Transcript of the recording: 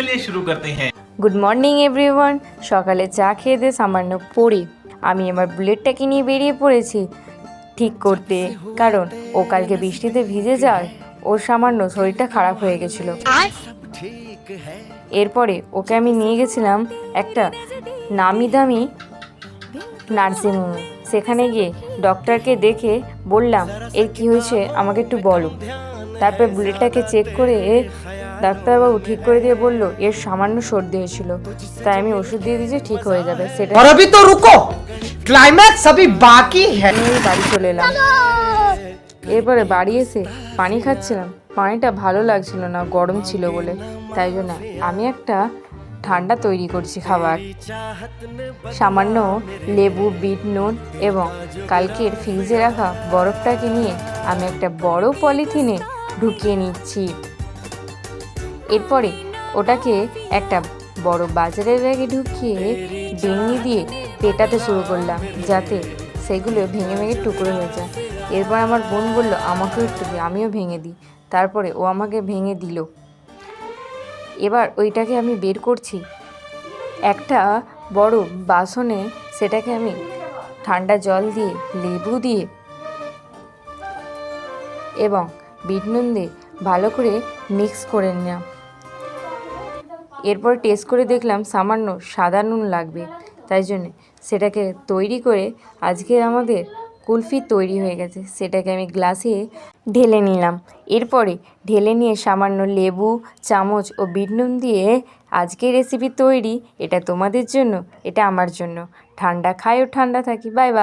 चलिए शुरू करते हैं। Good morning everyone. সকালে চা খেয়ে দিয়ে সামান্য পড়ে আমি আমার বুলেটটাকে নিয়ে বেরিয়ে পড়েছি ঠিক করতে, কারণ ও কালকে বৃষ্টিতে ভিজে যায়, ওর সামান্য শরীরটা খারাপ হয়ে গেছিলো। এরপরে ওকে আমি নিয়ে গেছিলাম একটা নামি দামি নার্সিংহোমে। সেখানে গিয়ে ডক্টরকে দেখে বললাম, এর কি হয়েছে আমাকে একটু বলো। তারপর বুলেটটাকে চেক করে ডাক্তারবাবু ঠিক করে দিয়ে বলল, এর সামান্য সর্দি হয়েছিল, তাই আমি ওষুধ দিয়ে দিয়েছি, ঠিক হয়ে যাবে। সেটা और अभी तो रुको, क्लाइमैक्स अभी बाकी है। নিয়েই বাড়ি চলে এলাম। এরপরে বাড়ি এসে পানি খাচ্ছিলাম, পানিটা ভালো লাগছিল না, গরম ছিল বলে। তাই জন্য আমি একটা ঠান্ডা তৈরি করছি খাবার। সামান্য লেবু, বিট নুন এবং কালকের ফ্রিজে রাখা বরফটাকে নিয়ে আমি একটা বড় পলিথিনে ঢুকিয়ে নিচ্ছি। এরপরে ওটাকে একটা বড় বাজারের ব্যাগে ঢুকিয়ে বেঙনি দিয়ে পেটাতে শুরু করলাম, যাতে সেগুলো ভেঙে ভেঙে টুকরো হয়ে যায়। এরপর আমার বোন বলল, আমাকেও একটু দিই, আমিও ভেঙে দিই। তারপরে ও আমাকে ভেঙে দিল। এবার ওইটাকে আমি বের করছি একটা বড় বাসনে। সেটাকে আমি ঠান্ডা জল দিয়ে, লেবু দিয়ে এবং বিট নুন দিয়ে ভালো করে মিক্স করে নিলাম। এরপর টেস্ট করে দেখলাম সামান্য সাদা নুন লাগবে, তাই জন্যে সেটাকে তৈরি করে আজকে আমাদের কুলফি তৈরি হয়ে গেছে। সেটাকে আমি গ্লাসে ঢেলে নিলাম। এরপরে ঢেলে নিয়ে সামান্য লেবু, চামচ ও বিট নুন দিয়ে আজকে রেসিপি তৈরি। এটা তোমাদের জন্য, এটা আমার জন্য। ঠান্ডা খাই ও ঠান্ডা থাকি। Bye bye.